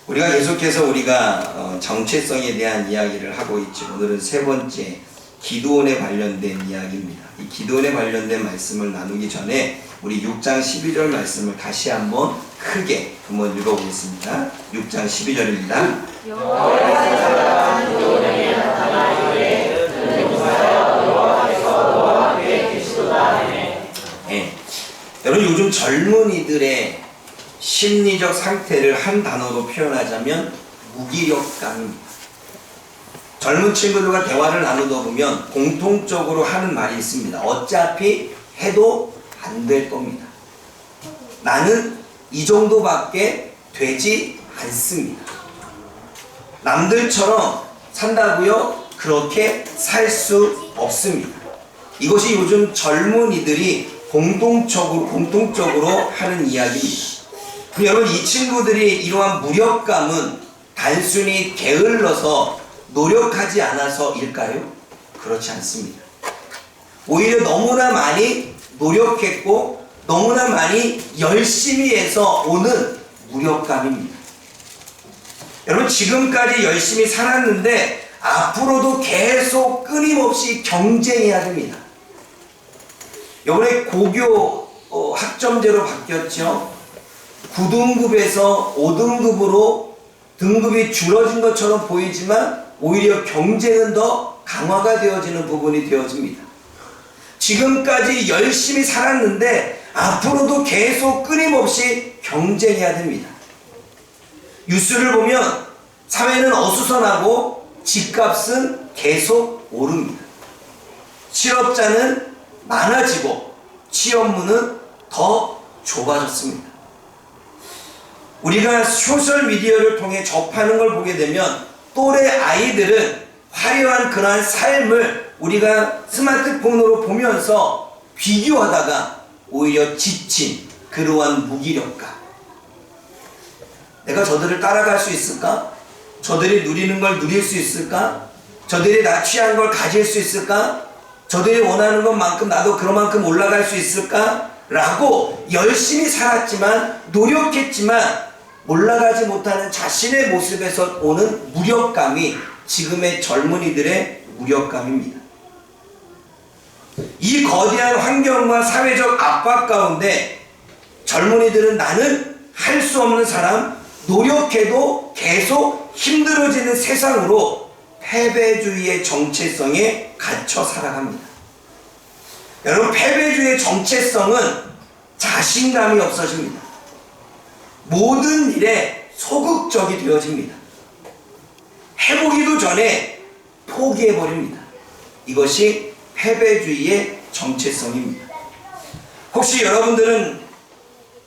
우리가 계속해서 정체성에 대한 이야기를 하고 있죠. 오늘은 세 번째 기도원에 관련된 이야기입니다. 이 기도원에 관련된 말씀을 나누기 전에 우리 6장 12절 말씀을 다시 한번 크게 한번 읽어보겠습니다. 6장 12절입니다. 여러분, 요즘 젊은이들의 심리적 상태를 한 단어로 표현하자면 무기력감입니다. 젊은 친구들과 대화를 나누다 보면 공통적으로 하는 말이 있습니다. 어차피 해도 안 될 겁니다. 나는 이 정도밖에 되지 않습니다. 남들처럼 산다고요? 그렇게 살 수 없습니다. 이것이 요즘 젊은이들이 공통적으로 하는 이야기입니다. 여러분, 이 친구들이 이러한 무력감은 단순히 게을러서 노력하지 않아서일까요? 그렇지 않습니다. 오히려 너무나 많이 노력했고 너무나 많이 열심히 해서 오는 무력감입니다. 여러분, 지금까지 열심히 살았는데 앞으로도 계속 끊임없이 경쟁해야 됩니다. 이번에 고교 학점제로 바뀌었죠. 9등급에서 5등급으로 등급이 줄어진 것처럼 보이지만 오히려 경쟁은 더 강화가 되어지는 부분이 되어집니다. 지금까지 열심히 살았는데 앞으로도 계속 끊임없이 경쟁해야 됩니다. 뉴스를 보면 사회는 어수선하고 집값은 계속 오릅니다. 실업자는 많아지고 취업문은 더 좁아졌습니다. 우리가 소셜미디어를 통해 접하는 걸 보게 되면 또래 아이들은 화려한 그러한 삶을 우리가 스마트폰으로 보면서 비교하다가 오히려 지친 그러한 무기력감. 내가 저들을 따라갈 수 있을까? 저들이 누리는 걸 누릴 수 있을까? 저들이 나 취한 걸 가질 수 있을까? 저들이 원하는 것만큼 나도 그만큼 올라갈 수 있을까? 라고 열심히 살았지만 노력했지만 올라가지 못하는 자신의 모습에서 오는 무력감이 지금의 젊은이들의 무력감입니다. 이 거대한 환경과 사회적 압박 가운데 젊은이들은 나는 할 수 없는 사람, 노력해도 계속 힘들어지는 세상으로 패배주의의 정체성에 갇혀 살아갑니다. 여러분, 패배주의의 정체성은 자신감이 없어집니다. 모든 일에 소극적이 되어집니다. 해보기도 전에 포기해버립니다. 이것이 패배주의의 정체성입니다. 혹시 여러분들은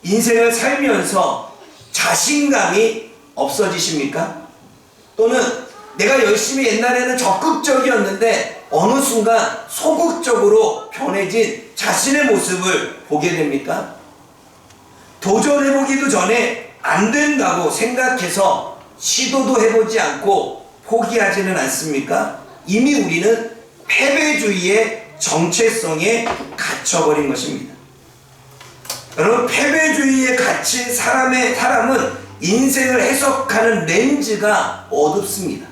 인생을 살면서 자신감이 없어지십니까? 또는 내가 열심히 옛날에는 적극적이었는데 어느 순간 소극적으로 변해진 자신의 모습을 보게 됩니까? 도전해보기도 전에 안 된다고 생각해서 시도도 해보지 않고 포기하지는 않습니까? 이미 우리는 패배주의의 정체성에 갇혀버린 것입니다. 여러분, 패배주의에 갇힌 사람은 인생을 해석하는 렌즈가 어둡습니다.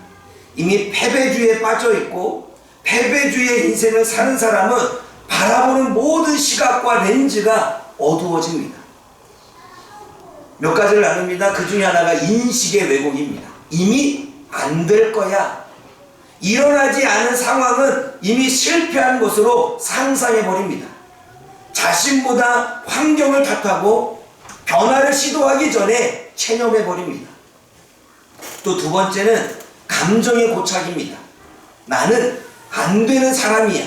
이미 패배주의에 빠져있고 패배주의의 인생을 사는 사람은 바라보는 모든 시각과 렌즈가 어두워집니다. 몇 가지를 나눕니다. 그 중에 하나가 인식의 왜곡입니다. 이미 안 될 거야. 일어나지 않은 상황은 이미 실패한 것으로 상상해버립니다. 자신보다 환경을 탓하고 변화를 시도하기 전에 체념해버립니다. 또 두 번째는 감정의 고착입니다. 나는 안 되는 사람이야.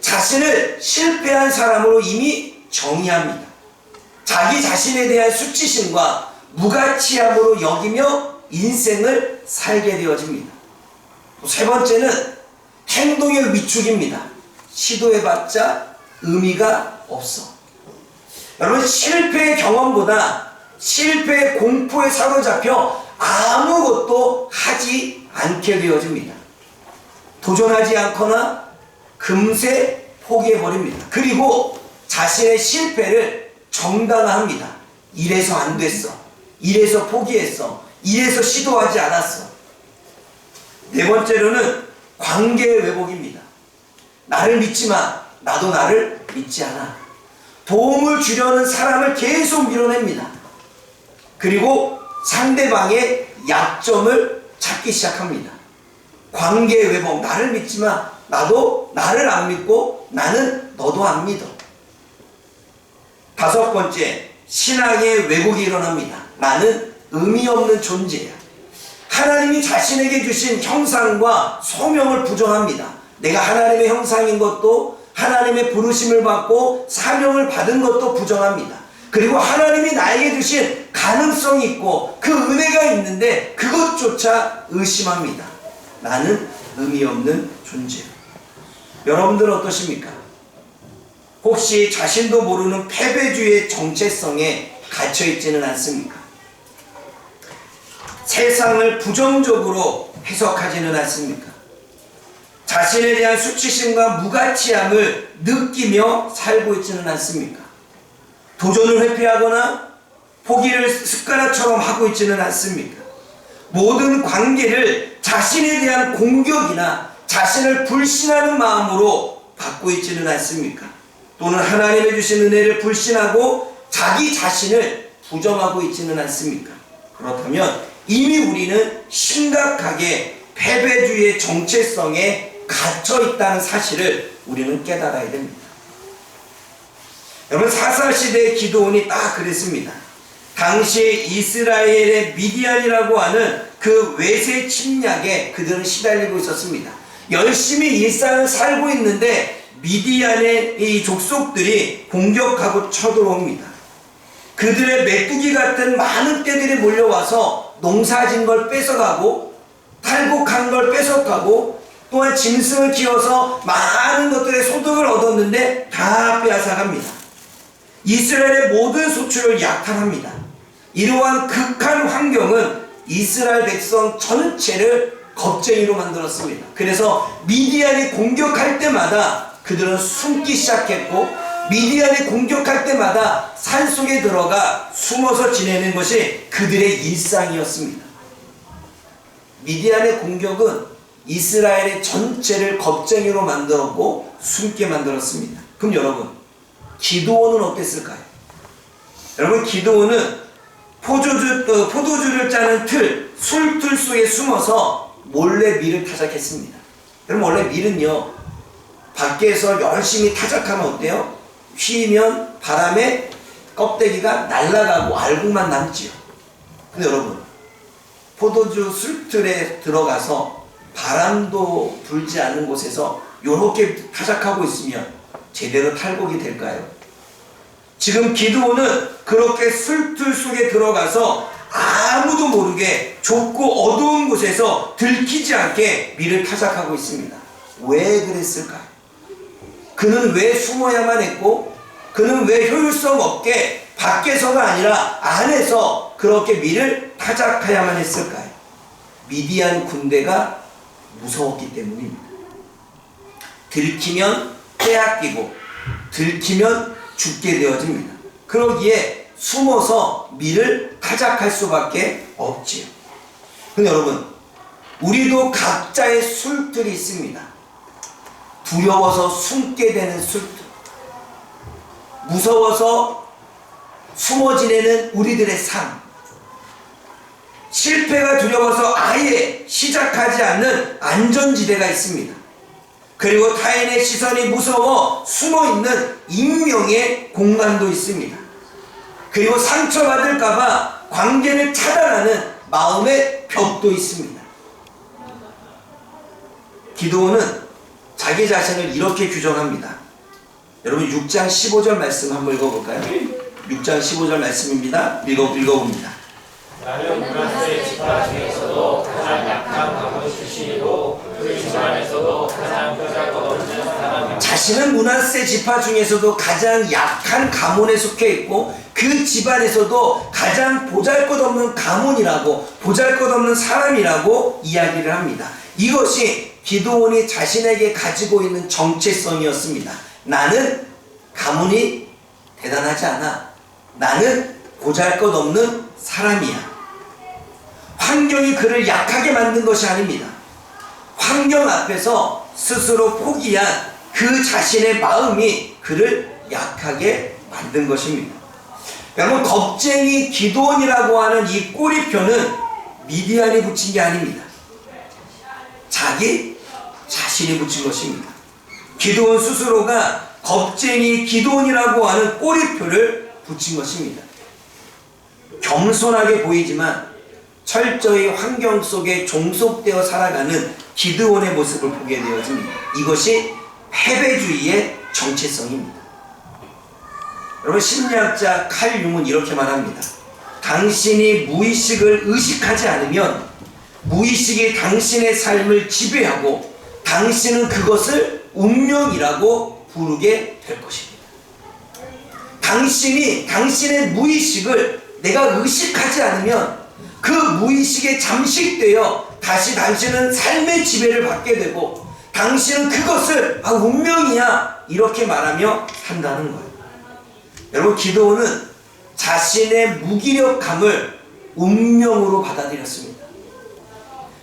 자신을 실패한 사람으로 이미 정의합니다. 자기 자신에 대한 수치심과 무가치함으로 여기며 인생을 살게 되어집니다. 세 번째는 행동의 위축입니다. 시도해봤자 의미가 없어. 여러분, 실패의 경험보다 실패의 공포에 사로잡혀 아무것도 하지 않게 되어집니다. 도전하지 않거나 금세 포기해버립니다. 그리고 자신의 실패를 정당화합니다. 이래서 안 됐어. 이래서 포기했어. 이래서 시도하지 않았어. 네 번째로는 관계의 회복입니다. 나를 믿지 마. 나도 나를 믿지 않아. 도움을 주려는 사람을 계속 밀어냅니다. 그리고 상대방의 약점을 찾기 시작합니다. 관계의 회복. 나를 믿지 마. 나도 나를 안 믿고 나는 너도 안 믿어. 다섯 번째, 신앙의 왜곡이 일어납니다. 나는 의미 없는 존재야. 하나님이 자신에게 주신 형상과 소명을 부정합니다. 내가 하나님의 형상인 것도, 하나님의 부르심을 받고 사명을 받은 것도 부정합니다. 그리고 하나님이 나에게 주신 가능성이 있고 그 은혜가 있는데 그것조차 의심합니다. 나는 의미 없는 존재야. 여러분들은 어떠십니까? 혹시 자신도 모르는 패배주의의 정체성에 갇혀있지는 않습니까? 세상을 부정적으로 해석하지는 않습니까? 자신에 대한 수치심과 무가치함을 느끼며 살고 있지는 않습니까? 도전을 회피하거나 포기를 습관처럼 하고 있지는 않습니까? 모든 관계를 자신에 대한 공격이나 자신을 불신하는 마음으로 받고 있지는 않습니까? 또는 하나님의 주신 은혜를 불신하고 자기 자신을 부정하고 있지는 않습니까? 그렇다면 이미 우리는 심각하게 패배주의의 정체성에 갇혀 있다는 사실을 우리는 깨달아야 됩니다. 여러분, 사사시대의 기드온이 딱 그랬습니다. 당시에 이스라엘의 미디안이라고 하는 그 외세 침략에 그들은 시달리고 있었습니다. 열심히 일상을 살고 있는데 미디안의 이 족속들이 공격하고 쳐들어옵니다. 그들의 메뚜기 같은 많은 떼들이 몰려와서 농사진 걸 뺏어가고 탈곡한 걸 뺏어가고 또한 짐승을 키워서 많은 것들의 소득을 얻었는데 다 빼앗아갑니다. 이스라엘의 모든 소출을 약탈합니다. 이러한 극한 환경은 이스라엘 백성 전체를 겁쟁이로 만들었습니다. 그래서 미디안이 공격할 때마다 그들은 숨기 시작했고 미디안이 공격할 때마다 산속에 들어가 숨어서 지내는 것이 그들의 일상이었습니다. 미디안의 공격은 이스라엘의 전체를 겁쟁이로 만들었고 숨게 만들었습니다. 그럼 여러분, 기드온은 어땠을까요? 여러분, 기드온은 포도주를 짜는 술틀 속에 숨어서 몰래 밀을 타작했습니다. 여러분, 원래 밀은요, 밖에서 열심히 타작하면 어때요? 휘면 바람에 껍데기가 날아가고 알곡만 남지요. 근데 여러분, 포도주 술틀에 들어가서 바람도 불지 않는 곳에서 이렇게 타작하고 있으면 제대로 탈곡이 될까요? 지금 기드온은 그렇게 술틀 속에 들어가서 아무도 모르게 좁고 어두운 곳에서 들키지 않게 밀을 타작하고 있습니다. 왜 그랬을까요? 그는 왜 숨어야만 했고 그는 왜 효율성 없게 밖에서가 아니라 안에서 그렇게 밀을 타작해야만 했을까요? 미디안 군대가 무서웠기 때문입니다. 들키면 빼앗기고 들키면 죽게 되어집니다. 그러기에 숨어서 밀을 타작할 수밖에 없지요. 근데 여러분, 우리도 각자의 술들이 있습니다. 두려워서 숨게 되는 술들, 무서워서 숨어 지내는 우리들의 삶, 실패가 두려워서 아예 시작하지 않는 안전지대가 있습니다. 그리고 타인의 시선이 무서워 숨어있는 익명의 공간도 있습니다. 그리고 상처받을까봐 관계를 차단하는 마음의 벽도 있습니다. 기드온은 자기 자신을 이렇게 규정합니다. 여러분, 6장 15절 말씀 한번 읽어볼까요? 6장 15절 말씀입니다. 읽어봅니다. 나는 문하세 지파 중에서도 가장 약한 가문 출신이고 그 집안에서도 가장 보잘것없는 사람입니다. 자신은 문하세 지파 중에서도 가장 약한 가문에 속해 있고 그 집안에서도 가장 보잘것없는 가문이라고, 보잘것없는 사람이라고 이야기를 합니다. 이것이 기드온이 자신에게 가지고 있는 정체성이었습니다. 나는 가문이 대단하지 않아. 나는 보잘것없는 사람이야. 환경이 그를 약하게 만든 것이 아닙니다. 환경 앞에서 스스로 포기한 그 자신의 마음이 그를 약하게 만든 것입니다. 여러분, 겁쟁이 기드온이라고 하는 이 꼬리표는 미디안이 붙인 게 아닙니다. 자기 자신이 붙인 것입니다. 기드온 스스로가 겁쟁이 기드온이라고 하는 꼬리표를 붙인 것입니다. 겸손하게 보이지만 철저히 환경 속에 종속되어 살아가는 기드온의 모습을 보게 되어집니다. 이것이 패배주의의 정체성입니다. 여러분, 심리학자 칼 융은 이렇게 말합니다. 당신이 무의식을 의식하지 않으면 무의식이 당신의 삶을 지배하고 당신은 그것을 운명이라고 부르게 될 것입니다. 당신이 당신의 무의식을 내가 의식하지 않으면 그 무의식에 잠식되어 다시 당신은 삶의 지배를 받게 되고 당신은 그것을 운명이야 이렇게 말하며 산다는 거예요. 여러분, 기드온은 자신의 무기력함을 운명으로 받아들였습니다.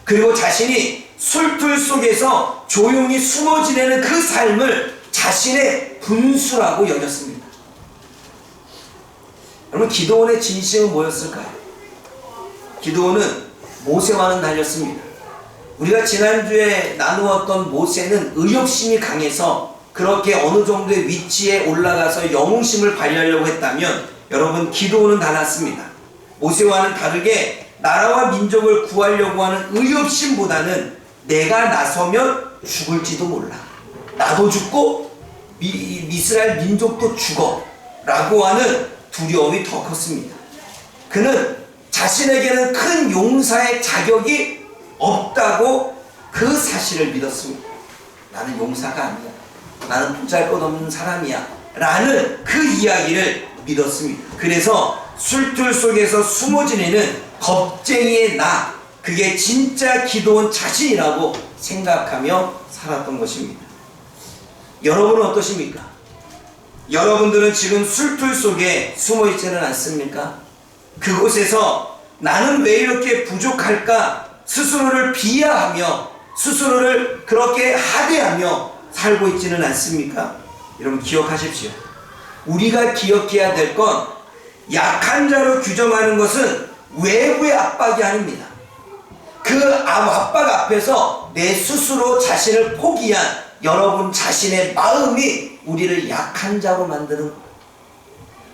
그리고 자신이 술틀 속에서 조용히 숨어 지내는 그 삶을 자신의 분수라고 여겼습니다. 여러분, 기드온의 진심은 뭐였을까요? 기드온은 모세와는 달렸습니다. 우리가 지난주에 나누었던 모세는 의욕심이 강해서 그렇게 어느 정도의 위치에 올라가서 영웅심을 발휘하려고 했다면, 여러분, 기드온은 달랐습니다. 모세와는 다르게 나라와 민족을 구하려고 하는 의욕심보다는 내가 나서면 죽을지도 몰라, 나도 죽고 이스라엘 민족도 죽어 라고 하는 두려움이 더 컸습니다. 그는 자신에게는 큰 용사의 자격이 없다고 그 사실을 믿었습니다. 나는 용사가 아니야, 나는 보잘것없는 사람이야 라는 그 이야기를 믿었습니다. 그래서 술틀 속에서 숨어 지내는 겁쟁이의 나, 그게 진짜 기드온 자신이라고 생각하며 살았던 것입니다. 여러분은 어떠십니까? 여러분들은 지금 술틀 속에 숨어 있지는 않습니까? 그곳에서 나는 왜 이렇게 부족할까 스스로를 비하하며 스스로를 그렇게 하대하며 살고 있지는 않습니까? 여러분, 기억하십시오. 우리가 기억해야 될 건 약한 자로 규정하는 것은 외부의 압박이 아닙니다. 그 압박 앞에서 내 스스로 자신을 포기한 여러분 자신의 마음이 우리를 약한 자로 만드는 거예요.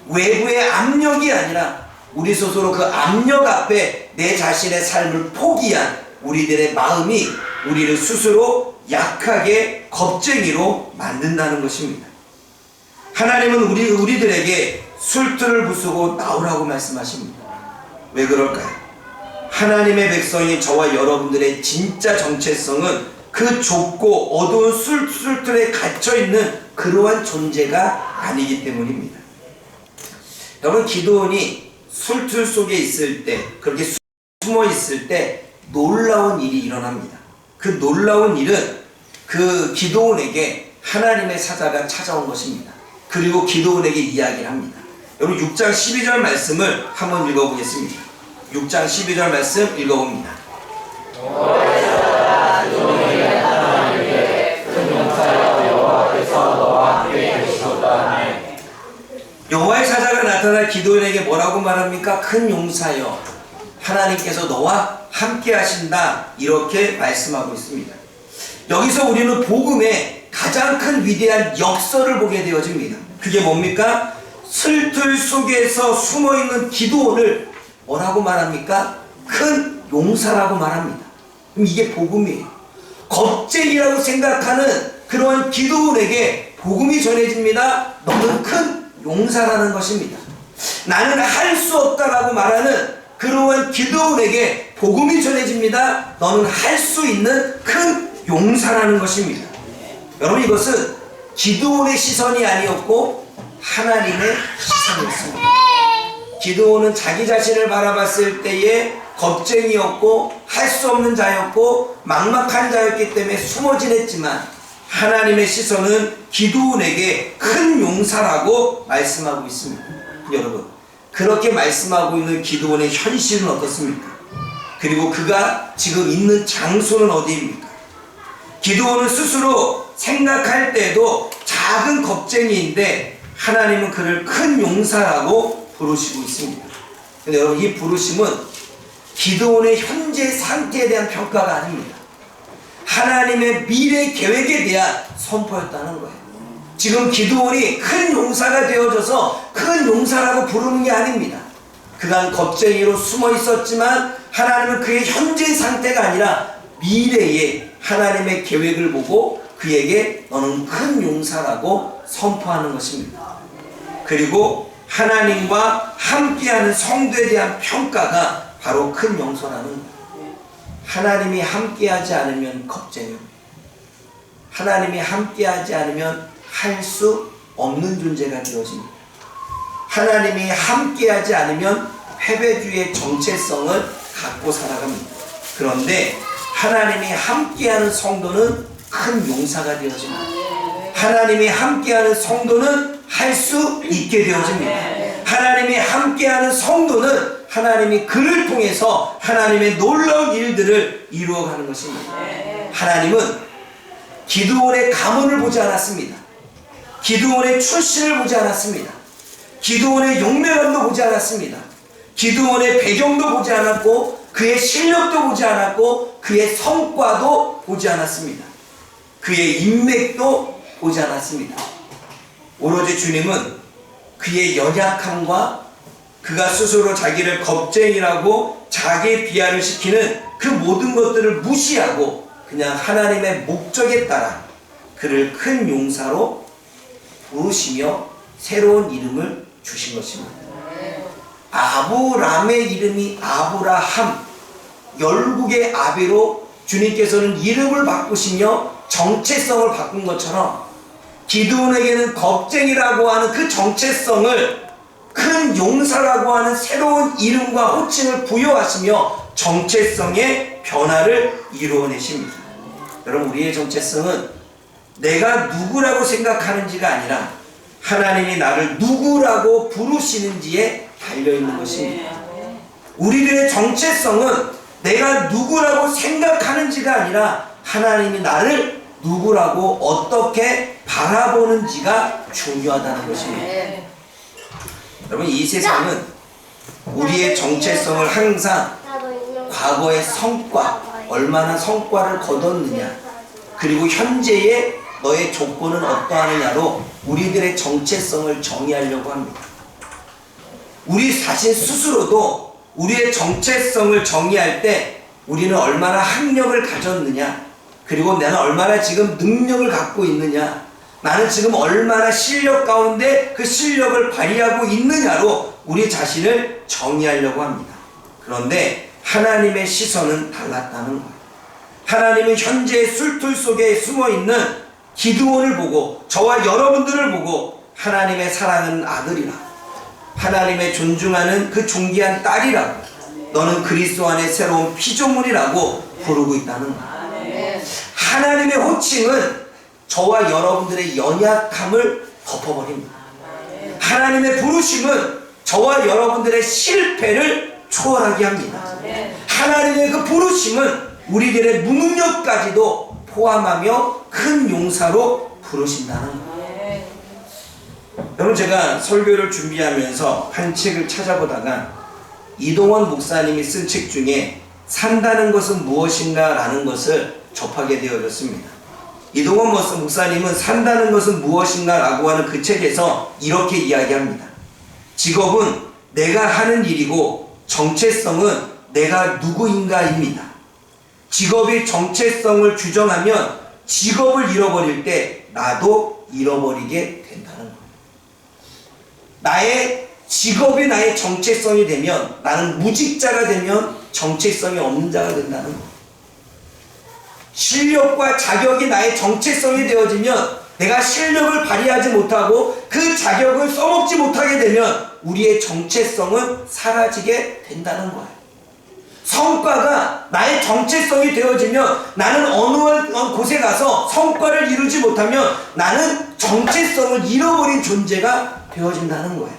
외부의 압력이 아니라 우리 스스로 그 압력 앞에 내 자신의 삶을 포기한 우리들의 마음이 우리를 스스로 약하게 겁쟁이로 만든다는 것입니다. 하나님은 우리들에게 술틀을 부수고 나오라고 말씀하십니다. 왜 그럴까요? 하나님의 백성인 저와 여러분들의 진짜 정체성은 그 좁고 어두운 술틀에 갇혀있는 그러한 존재가 아니기 때문입니다. 여러분, 기드온이 술틀 속에 있을 때, 그렇게 숨어 있을 때 놀라운 일이 일어납니다. 그 놀라운 일은 그 기드온에게 하나님의 사자가 찾아온 것입니다. 그리고 기드온에게 이야기를 합니다. 여러분, 6장 12절 말씀을 한번 읽어보겠습니다. 6장 12절 말씀 읽어봅니다. 여호와의 사자가 나타나 기드온에게 뭐라고 말합니까? 큰 용사여, 하나님께서 너와 함께 하신다, 이렇게 말씀하고 있습니다. 여기서 우리는 복음의 가장 큰 위대한 역설을 보게 되어집니다. 그게 뭡니까? 술틀 속에서 숨어있는 기드온을 뭐라고 말합니까? 큰 용사라고 말합니다. 그럼 이게 복음이에요. 겁쟁이라고 생각하는 그러한 기드온에게 복음이 전해집니다. 너는 큰 용사라는 것입니다. 나는 할 수 없다라고 말하는 그러한 기드온에게 복음이 전해집니다. 너는 할 수 있는 큰 용사라는 것입니다. 여러분, 이것은 기드온의 시선이 아니었고 하나님의 시선이었습니다. 기드온은 자기 자신을 바라봤을 때에 겁쟁이였고 할 수 없는 자였고 막막한 자였기 때문에 숨어 지냈지만, 하나님의 시선은 기드온에게 큰 용사라고 말씀하고 있습니다. 여러분, 그렇게 말씀하고 있는 기드온의 현실은 어떻습니까? 그리고 그가 지금 있는 장소는 어디입니까? 기드온은 스스로 생각할 때도 작은 겁쟁이인데 하나님은 그를 큰 용사라고 부르시고 있습니다. 근데 여러분, 이 부르심은 기드온의 현재 상태에 대한 평가가 아닙니다. 하나님의 미래 계획에 대한 선포였다는 거예요. 지금 기드온이 큰 용사가 되어져서 큰 용사라고 부르는 게 아닙니다. 그간 겁쟁이로 숨어 있었지만 하나님은 그의 현재 상태가 아니라 미래에 하나님의 계획을 보고 그에게 너는 큰 용사라고 선포하는 것입니다. 그리고 하나님과 함께하는 성도에 대한 평가가 바로 큰 용서라는 거예요. 하나님이 함께하지 않으면 겁쟁이입니다. 하나님이 함께하지 않으면 할 수 없는 존재가 되어집니다. 하나님이 함께하지 않으면 패배주의 정체성을 갖고 살아갑니다. 그런데 하나님이 함께하는 성도는 큰 용사가 되어집니다. 하나님이 함께하는 성도는 할 수 있게 되어집니다. 하나님이 함께하는 성도는 하나님이 그를 통해서 하나님의 놀라운 일들을 이루어가는 것입니다. 하나님은 기드온의 가문을 보지 않았습니다. 기드온의 출신을 보지 않았습니다. 기드온의 용맹함도 보지 않았습니다. 기드온의 배경도 보지 않았고 그의 실력도 보지 않았고 그의 성과도 보지 않았습니다. 그의 인맥도 보지 않았습니다. 오로지 주님은 그의 연약함과 그가 스스로 자기를 겁쟁이라고 자기 비하를 시키는 그 모든 것들을 무시하고 그냥 하나님의 목적에 따라 그를 큰 용사로 부르시며 새로운 이름을 주신 것입니다. 아브람의 이름이 아브라함, 열국의 아비로 주님께서는 이름을 바꾸시며 정체성을 바꾼 것처럼 기드온에게는 겁쟁이라고 하는 그 정체성을 큰 용사라고 하는 새로운 이름과 호칭을 부여하시며 정체성의 변화를 이루어내십니다. 여러분, 우리의 정체성은 내가 누구라고 생각하는지가 아니라 하나님이 나를 누구라고 부르시는지에 달려있는 것입니다. 우리들의 정체성은 내가 누구라고 생각하는지가 아니라 하나님이 나를 누구라고 어떻게 바라보는지가 중요하다는 것입니다. 여러분, 이 세상은 우리의 정체성을 항상 과거의 성과, 얼마나 성과를 거뒀느냐, 그리고 현재의 너의 조건은 어떠하느냐로 우리들의 정체성을 정의하려고 합니다. 우리 자신 스스로도 우리의 정체성을 정의할 때 우리는 얼마나 학력을 가졌느냐, 그리고 나는 얼마나 지금 능력을 갖고 있느냐, 나는 지금 얼마나 실력 가운데 그 실력을 발휘하고 있느냐로 우리 자신을 정의하려고 합니다. 그런데 하나님의 시선은 달랐다는 거예요. 하나님은 현재의 술틀 속에 숨어있는 기드온을 보고 저와 여러분들을 보고 하나님의 사랑하는 아들이라, 하나님의 존중하는 그 존귀한 딸이라고, 너는 그리스도 안의 새로운 피조물이라고 부르고 있다는 거예요. 하나님의 호칭은 저와 여러분들의 연약함을 덮어버립니다. 하나님의 부르심은 저와 여러분들의 실패를 초월하게 합니다. 하나님의 그 부르심은 우리들의 무능력까지도 포함하며 큰 용사로 부르신다는 거예요. 여러분, 제가 설교를 준비하면서 한 책을 찾아보다가 이동원 목사님이 쓴 책 중에 산다는 것은 무엇인가 라는 것을 접하게 되어졌습니다. 이동원 목사님은 산다는 것은 무엇인가 라고 하는 그 책에서 이렇게 이야기합니다. 직업은 내가 하는 일이고 정체성은 내가 누구인가입니다. 직업이 정체성을 규정하면 직업을 잃어버릴 때 나도 잃어버리게 된다는 거예요. 나의 직업이 나의 정체성이 되면, 나는 무직자가 되면 정체성이 없는 자가 된다는 거예요. 실력과 자격이 나의 정체성이 되어지면 내가 실력을 발휘하지 못하고 그 자격을 써먹지 못하게 되면 우리의 정체성은 사라지게 된다는 거예요. 성과가 나의 정체성이 되어지면 나는 어느 곳에 가서 성과를 이루지 못하면 나는 정체성을 잃어버린 존재가 되어진다는 거예요.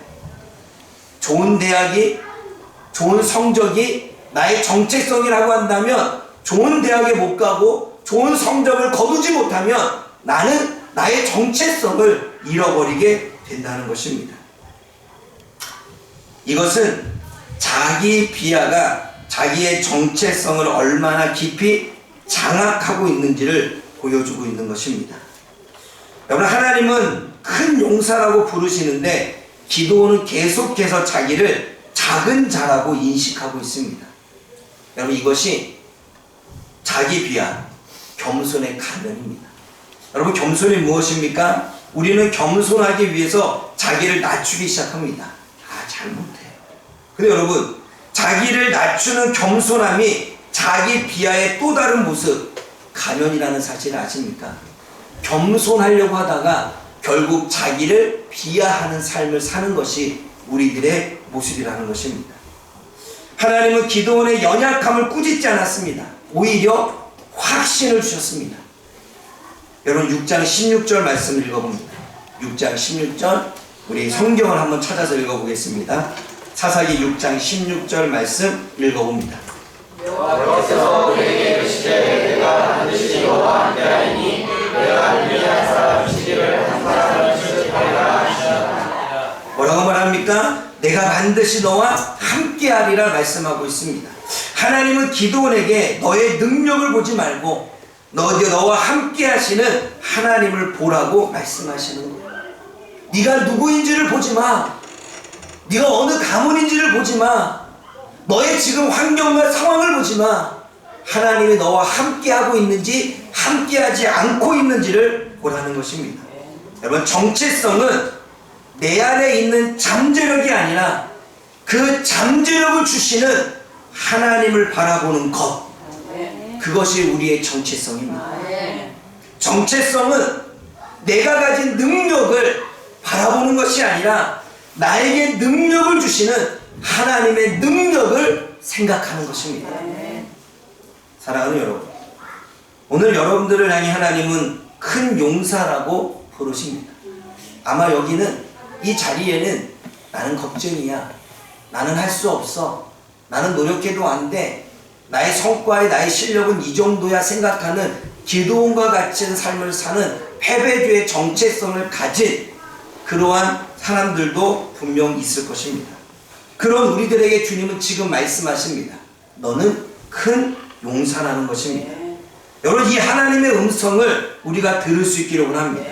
좋은 대학이, 좋은 성적이 나의 정체성이라고 한다면 좋은 대학에 못 가고 좋은 성적을 거두지 못하면 나는 나의 정체성을 잃어버리게 된다는 것입니다. 이것은 자기 비하가 자기의 정체성을 얼마나 깊이 장악하고 있는지를 보여주고 있는 것입니다. 여러분, 하나님은 큰 용사라고 부르시는데 기도는 계속해서 자기를 작은 자라고 인식하고 있습니다. 여러분, 이것이 자기 비하, 겸손의 가면입니다. 여러분, 겸손이 무엇입니까? 우리는 겸손하기 위해서 자기를 낮추기 시작합니다. 잘못해요. 근데 여러분, 자기를 낮추는 겸손함이 자기 비하의 또 다른 모습, 가면이라는 사실을 아십니까? 겸손하려고 하다가 결국 자기를 비하하는 삶을 사는 것이 우리들의 모습이라는 것입니다. 하나님은 기드온의 연약함을 꾸짖지 않았습니다. 오히려 확신을 주셨습니다. 여러분, 6장 16절 말씀을 읽어봅니다. 6장 16절, 우리 성경을 한번 찾아서 읽어보겠습니다. 사사기 6장 16절 말씀 읽어봅니다. 여호와께서 우리에게 이르시되 내가 반드시 너와 함께하리니 내가 유리한 사람 시기를 한 사람을 출직하리라 하시니라. 뭐라고 말합니까? 내가 반드시 너와 함께하리라 말씀하고 있습니다. 하나님은 기드온에게 너의 능력을 보지 말고 너와 함께 하시는 하나님을 보라고 말씀하시는 거예요. 네가 누구인지를 보지 마. 네가 어느 가문인지를 보지 마. 너의 지금 환경과 상황을 보지 마. 하나님이 너와 함께하고 있는지 함께하지 않고 있는지를 보라는 것입니다. 여러분, 정체성은 내 안에 있는 잠재력이 아니라 그 잠재력을 주시는 하나님을 바라보는 것, 그것이 우리의 정체성입니다. 정체성은 내가 가진 능력을 바라보는 것이 아니라 나에게 능력을 주시는 하나님의 능력을 생각하는 것입니다. 사랑하는 여러분, 오늘 여러분들을 향해 하나님은 큰 용사라고 부르십니다. 아마 여기는, 이 자리에는 나는 겁쟁이야, 나는 할 수 없어, 나는 노력해도 안 돼, 나의 성과에 나의 실력은 이 정도야 생각하는 기드온과 같은 삶을 사는 패배주의 정체성을 가진 그러한 사람들도 분명 있을 것입니다. 그런 우리들에게 주님은 지금 말씀하십니다. 너는 큰 용사라는 것입니다. 여러분, 이 하나님의 음성을 우리가 들을 수 있기를 원합니다.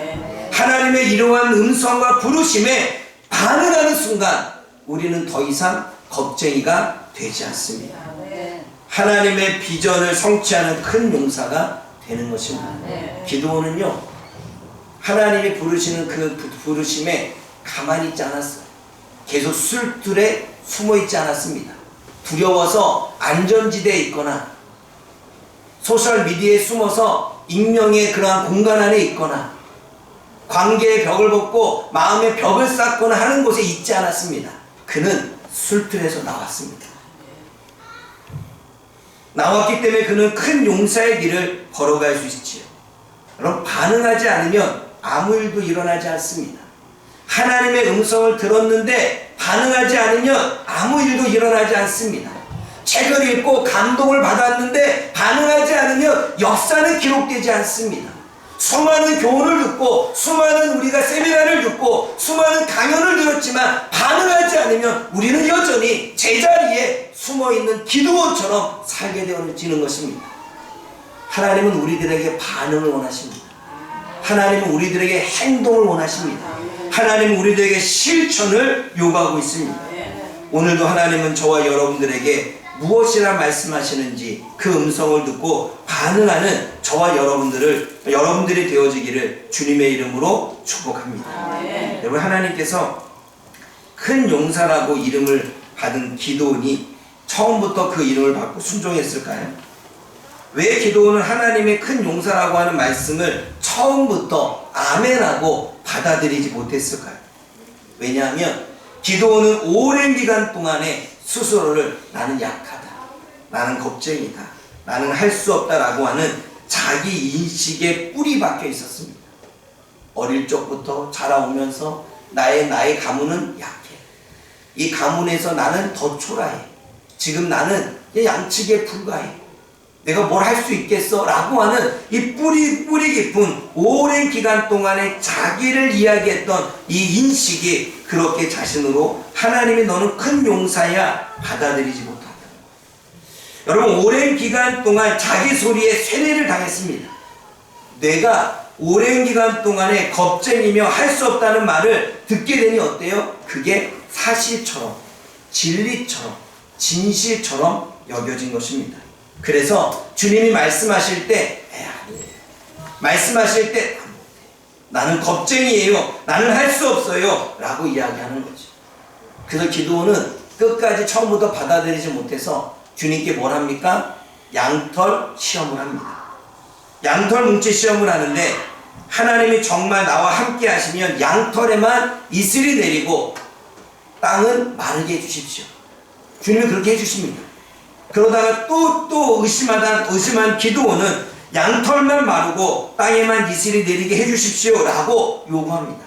하나님의 이러한 음성과 부르심에 반응하는 순간 우리는 더 이상 겁쟁이가 되지 않습니다. 하나님의 비전을 성취하는 큰 용사가 되는 것입니다. 기드온은요, 하나님이 부르시는 그 부르심에 가만히 있지 않았어요. 계속 술들에 숨어 있지 않았습니다. 두려워서 안전지대에 있거나 소셜미디어에 숨어서 익명의 그러한 공간 안에 있거나 관계의 벽을 벗고 마음의 벽을 쌓거나 하는 곳에 있지 않았습니다. 그는 술틀에서 나왔습니다. 나왔기 때문에 그는 큰 용사의 길을 걸어갈 수 있지요. 여러분, 반응하지 않으면 아무 일도 일어나지 않습니다. 하나님의 음성을 들었는데 반응하지 않으면 아무 일도 일어나지 않습니다. 책을 읽고 감동을 받았는데 반응하지 않으면 역사는 기록되지 않습니다. 수많은 교훈을 듣고 수많은 우리가 세미나를 듣고 수많은 강연을 들었지만 반응하지 않으면 우리는 여전히 제자리에 숨어있는 기드온처럼 살게 되어지는 것입니다. 하나님은 우리들에게 반응을 원하십니다. 하나님은 우리들에게 행동을 원하십니다. 하나님은 우리들에게 실천을 요구하고 있습니다. 오늘도 하나님은 저와 여러분들에게 무엇이라 말씀하시는지 그 음성을 듣고 반응하는 저와 여러분들이 되어지기를 주님의 이름으로 축복합니다. 여러분, 하나님께서 큰 용사라고 이름을 받은 기드온이 처음부터 그 이름을 받고 순종했을까요? 왜 기드온은 하나님의 큰 용사라고 하는 말씀을 처음부터 아멘하고 받아들이지 못했을까요? 왜냐하면 기드온은 오랜 기간 동안에 스스로를 나는 약하다, 나는 겁쟁이다, 나는 할 수 없다라고 하는 자기 인식에 뿌리 박혀 있었습니다. 어릴 적부터 자라오면서 나의 가문은 약해, 이 가문에서 나는 더 초라해, 지금 나는 양측에 불과해. 내가 뭘 할 수 있겠어? 라고 하는 이 뿌리 깊은 오랜 기간 동안에 자기를 이야기했던 이 인식이 그렇게 자신으로 하나님이 너는 큰 용사야 받아들이지 못한다. 여러분, 오랜 기간 동안 자기 소리에 세뇌를 당했습니다. 내가 오랜 기간 동안에 겁쟁이며 할 수 없다는 말을 듣게 되니 어때요? 그게 사실처럼, 진리처럼, 진실처럼 여겨진 것입니다. 그래서 주님이 말씀하실 때 말씀하실 때 나는 겁쟁이에요, 나는 할 수 없어요 라고 이야기하는 거죠. 그래서 기드온은 끝까지 처음부터 받아들이지 못해서 주님께 뭘 합니까? 양털 시험을 합니다. 양털 뭉치 시험을 하는데 하나님이 정말 나와 함께 하시면 양털에만 이슬이 내리고 땅은 마르게 해주십시오. 주님이 그렇게 해주십니다. 그러다가 또 의심한 기드온은 양털만 마르고 땅에만 이슬이 내리게 해주십시오 라고 요구합니다.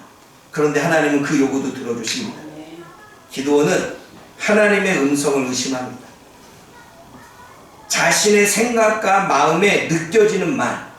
그런데 하나님은 그 요구도 들어주십니다. 기드온은 하나님의 음성을 의심합니다. 자신의 생각과 마음에 느껴지는 말,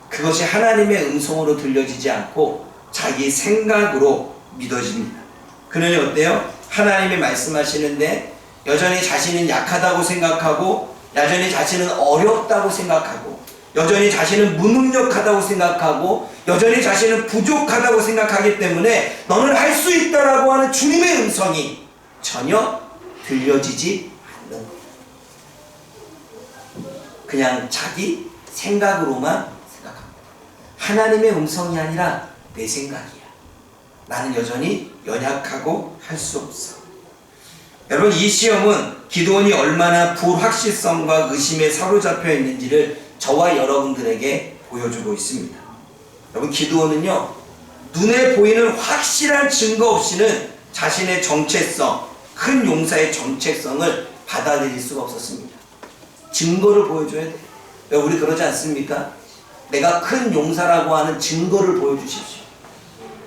그것이 하나님의 음성으로 들려지지 않고 자기 생각으로 믿어집니다. 그러니 어때요? 하나님이 말씀하시는데 여전히 자신은 약하다고 생각하고, 여전히 자신은 어렵다고 생각하고, 여전히 자신은 무능력하다고 생각하고, 여전히 자신은 부족하다고 생각하기 때문에 너는 할 수 있다라고 하는 주님의 음성이 전혀 들려지지 않는 거예요. 그냥 자기 생각으로만 생각합니다. 하나님의 음성이 아니라 내 생각이야. 나는 여전히 연약하고 할 수 없어. 여러분, 이 시험은 기드온이 얼마나 불확실성과 의심에 사로잡혀 있는지를 저와 여러분들에게 보여주고 있습니다. 여러분, 기드온은요, 눈에 보이는 확실한 증거 없이는 자신의 정체성, 큰 용사의 정체성을 받아들일 수가 없었습니다. 증거를 보여줘야 돼. 우리 그러지 않습니까? 내가 큰 용사라고 하는 증거를 보여주십시오.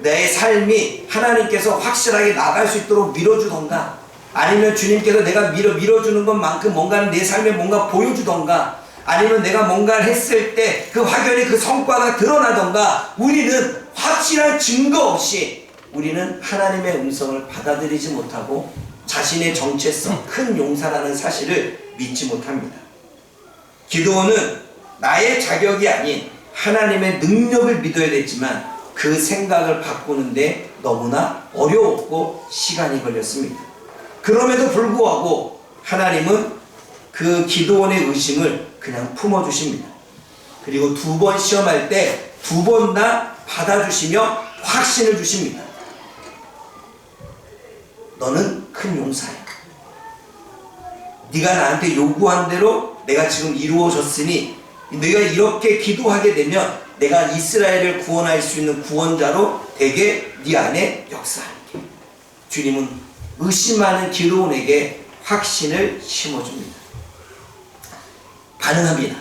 내 삶이 하나님께서 확실하게 나갈 수 있도록 밀어주던가, 아니면 주님께서 내가 밀어주는 것만큼 뭔가는 내 삶에 뭔가 보여주던가, 아니면 내가 뭔가를 했을 때 그 확연히 그 성과가 드러나던가, 우리는 확실한 증거 없이 우리는 하나님의 음성을 받아들이지 못하고 자신의 정체성, 큰 용사라는 사실을 믿지 못합니다. 기드온은 나의 자격이 아닌 하나님의 능력을 믿어야 됐지만 그 생각을 바꾸는데 너무나 어려웠고 시간이 걸렸습니다. 그럼에도 불구하고 하나님은 그 기드온의 의심을 그냥 품어주십니다. 그리고 2번 시험할 때 2번 다 받아주시며 확신을 주십니다. 너는 큰 용사야. 네가 나한테 요구한 대로 내가 지금 이루어졌으니 네가 이렇게 기도하게 되면 내가 이스라엘을 구원할 수 있는 구원자로 되게 네 안에 역사할게. 주님은 의심하는 기드온에게 확신을 심어줍니다. 반응합니다.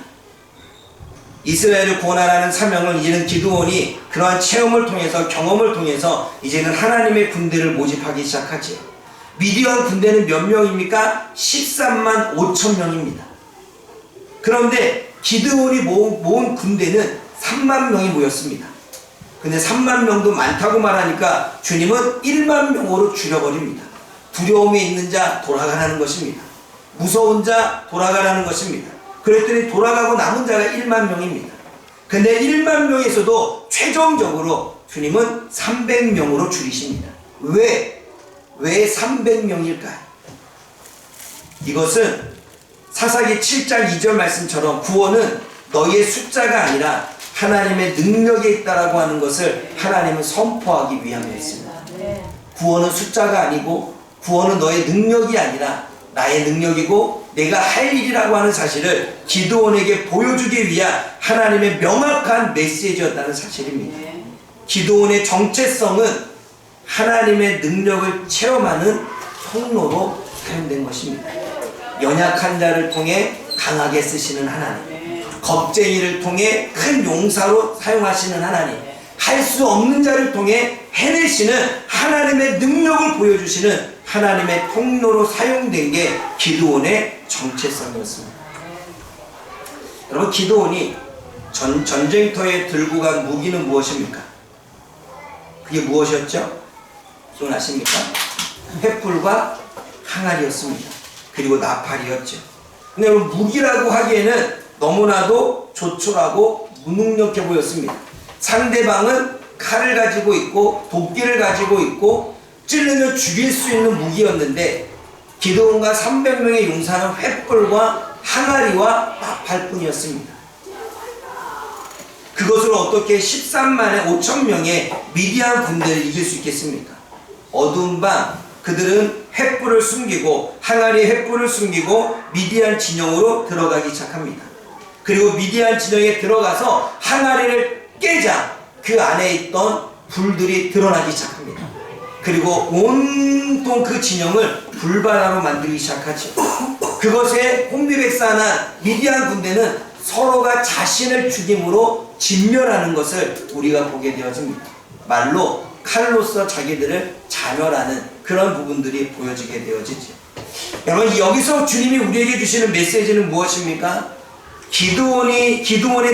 이스라엘을 구원하라는 사명을 이제는 기드온이 그러한 체험을 통해서, 경험을 통해서 이제는 하나님의 군대를 모집하기 시작하지요. 미디안 군대는 몇 명입니까? 13만 5천 명입니다. 그런데 기드온이 모은 군대는 3만 명이 모였습니다. 근데 3만 명도 많다고 말하니까 주님은 1만 명으로 줄여버립니다. 두려움이 있는 자 돌아가라는 것입니다. 무서운 자 돌아가라는 것입니다. 그랬더니 돌아가고 남은 자가 1만 명입니다. 근데 1만 명에서도 최종적으로 주님은 300명으로 줄이십니다. 왜 300명일까요? 이것은 사사기 7장 2절 말씀처럼 구원은 너희의 숫자가 아니라 하나님의 능력에 있다라고 하는 것을 하나님은 선포하기 위함이었습니다. 구원은 숫자가 아니고 구원은 너의 능력이 아니라 나의 능력이고 내가 할 일이라고 하는 사실을 기드온에게 보여주기 위한 하나님의 명확한 메시지였다는 사실입니다. 기드온의 정체성은 하나님의 능력을 체험하는 통로로 사용된 것입니다. 연약한 자를 통해 강하게 쓰시는 하나님, 겁쟁이를 통해 큰 용사로 사용하시는 하나님, 할 수 없는 자를 통해 해내시는 하나님의 능력을 보여주시는 하나님의 통로로 사용된 게 기드온의 정체성이었습니다. 여러분, 기드온이 전쟁터에 들고 간 무기는 무엇입니까? 그게 무엇이었죠? 기억나십니까? 횃불과 항아리였습니다. 그리고 나팔이었죠. 근데 여러분, 무기라고 하기에는 너무나도 조촐하고 무능력해 보였습니다. 상대방은 칼을 가지고 있고 도끼를 가지고 있고 찔르며 죽일 수 있는 무기였는데, 기드온과 300명의 용사는 횃불과 항아리와 나팔뿐이었습니다. 그것을 어떻게 13만에 5천명의 미디안 군대를 이길 수 있겠습니까? 어두운 밤 그들은 횃불을 숨기고 항아리에 횃불을 숨기고 미디안 진영으로 들어가기 시작합니다. 그리고 미디안 진영에 들어가서 항아리를 깨자 그 안에 있던 불들이 드러나기 시작합니다. 그리고 온통 그 진영을 불바다로 만들기 시작하죠. 그것에 혼비백산한 미디안 군대는 서로가 자신을 죽임으로 진멸하는 것을 우리가 보게 되어집니다. 말로 칼로서 자기들을 자멸하는 그런 부분들이 보여지게 되어지죠. 여러분, 여기서 주님이 우리에게 주시는 메시지는 무엇입니까? 기드온의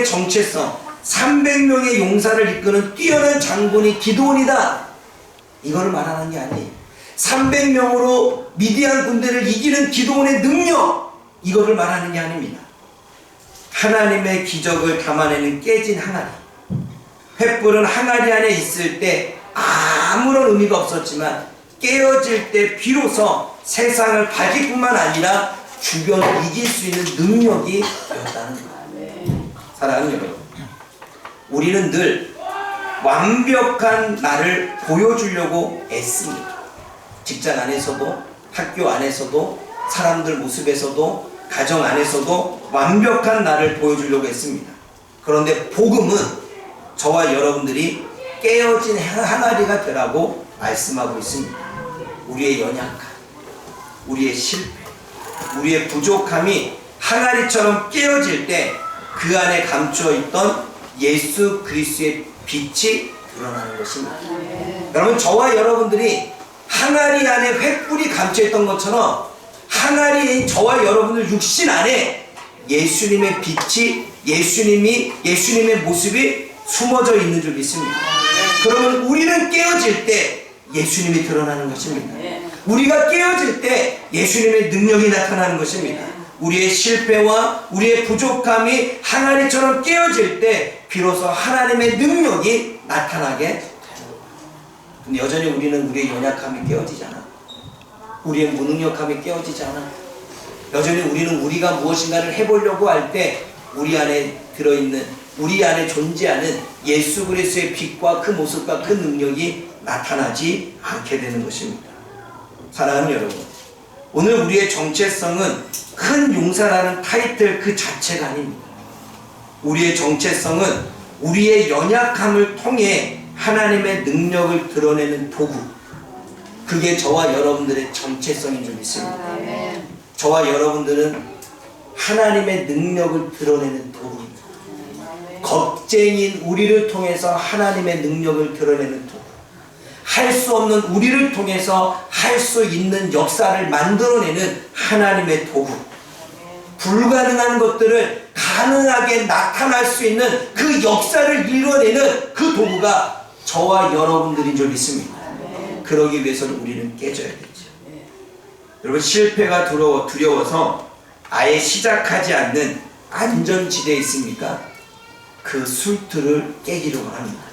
정체성, 300명의 용사를 이끄는 뛰어난 장군이 기드온이다, 이거를 말하는 게 아니에요. 300명으로 미디안 군대를 이기는 기드온의 능력, 이거를 말하는 게 아닙니다. 하나님의 기적을 담아내는 깨진 항아리. 횃불은 항아리 안에 있을 때 아무런 의미가 없었지만 깨어질 때 비로소 세상을 밝힐뿐만 아니라 주변을 이길 수 있는 능력이 되었다는 거예요. 사랑하는 여러분, 우리는 늘 완벽한 나를 보여주려고 애씁니다. 직장 안에서도, 학교 안에서도, 사람들 모습에서도, 가정 안에서도 완벽한 나를 보여주려고 했습니다. 그런데 복음은 저와 여러분들이 깨어진 항아리가 되라고 말씀하고 있습니다. 우리의 연약함, 우리의 실패, 우리의 부족함이 항아리처럼 깨어질 때 그 안에 감추어 있던 예수 그리스도의 빛이 드러나는 것입니다. 여러분, 저와 여러분들이 항아리 안에 횃불이 감춰있던 것처럼 항아리인 저와 여러분들 육신 안에 예수님의 빛이, 예수님의 모습이 숨어져 있는 줄 믿습니다. 그러면 우리는 깨어질 때 예수님이 드러나는 것입니다. 우리가 깨어질 때 예수님의 능력이 나타나는 것입니다. 우리의 실패와 우리의 부족함이 항아리처럼 깨어질 때 비로소 하나님의 능력이 나타나게 되는 거예요. 근데 여전히 우리는 우리의 연약함이 깨어지지 않아. 우리의 무능력함이 깨어지지 않아. 여전히 우리는 우리가 무엇인가를 해보려고 할 때 우리 안에 들어있는, 우리 안에 존재하는 예수 그리스도의 빛과 그 모습과 그 능력이 나타나지 않게 되는 것입니다. 사랑하는 여러분, 오늘 우리의 정체성은 큰 용사라는 타이틀 그 자체가 아닙니다. 우리의 정체성은 우리의 연약함을 통해 하나님의 능력을 드러내는 도구, 그게 저와 여러분들의 정체성인 줄 믿습니다. 저와 여러분들은 하나님의 능력을 드러내는 도구입니다. 겁쟁인 우리를 통해서 하나님의 능력을 드러내는 도구, 할 수 없는 우리를 통해서 할 수 있는 역사를 만들어내는 하나님의 도구, 불가능한 것들을 가능하게 나타날 수 있는 그 역사를 이뤄내는 그 도구가 저와 여러분들인 줄 믿습니다. 그러기 위해서는 우리는 깨져야겠죠. 여러분, 실패가 두려워서 아예 시작하지 않는 안전지대에 있습니까? 그 술틀을 깨기를 원합니다.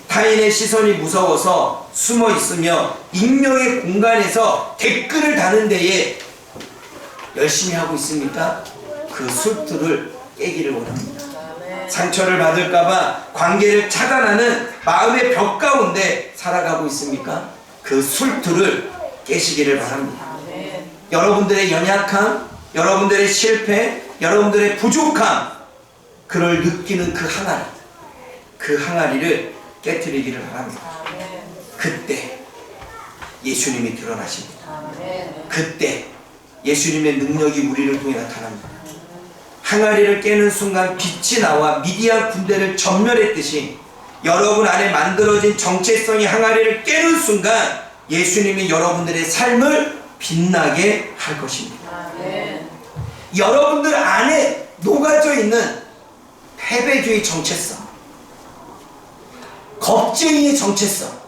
타인의 시선이 무서워서 숨어 있으며 익명의 공간에서 댓글을 다는 데에 열심히 하고 있습니까? 그 술틀을 깨기를 원합니다. 상처를 받을까봐 관계를 차단하는 마음의 벽 가운데 살아가고 있습니까? 그 술틀을 깨시기를 바랍니다. 여러분들의 연약함, 여러분들의 실패, 여러분들의 부족함, 그를 느끼는 그 항아리를 깨트리기를 바랍니다. 그때 예수님이 드러나십니다. 그때 예수님의 능력이 우리를 통해 나타납니다. 항아리를 깨는 순간 빛이 나와 미디안 군대를 전멸했듯이 여러분 안에 만들어진 정체성이 항아리를 깨는 순간 예수님이 여러분들의 삶을 빛나게 할 것입니다. 여러분들 안에 녹아져 있는 패배주의 정체성, 겁쟁이의 정체성,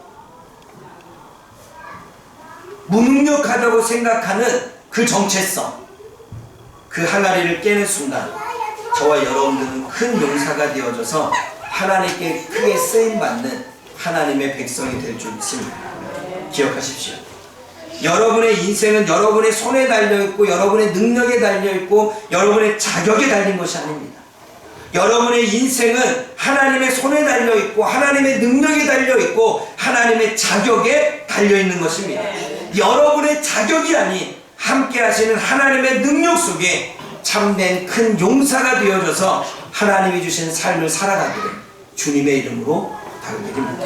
무능력하다고 생각하는 그 정체성, 그 항아리를 깨는 순간 저와 여러분들은 큰 용사가 되어져서 하나님께 크게 쓰임받는 하나님의 백성이 될 줄 믿습니다. 기억하십시오. 여러분의 인생은 여러분의 손에 달려있고 여러분의 능력에 달려있고 여러분의 자격에 달린 것이 아닙니다. 여러분의 인생은 하나님의 손에 달려있고 하나님의 능력에 달려있고 하나님의 자격에 달려있는 것입니다. 여러분의 자격이 아닌 함께 하시는 하나님의 능력 속에 참된 큰 용사가 되어져서 하나님이 주신 삶을 살아가기를 주님의 이름으로 부탁드립니다.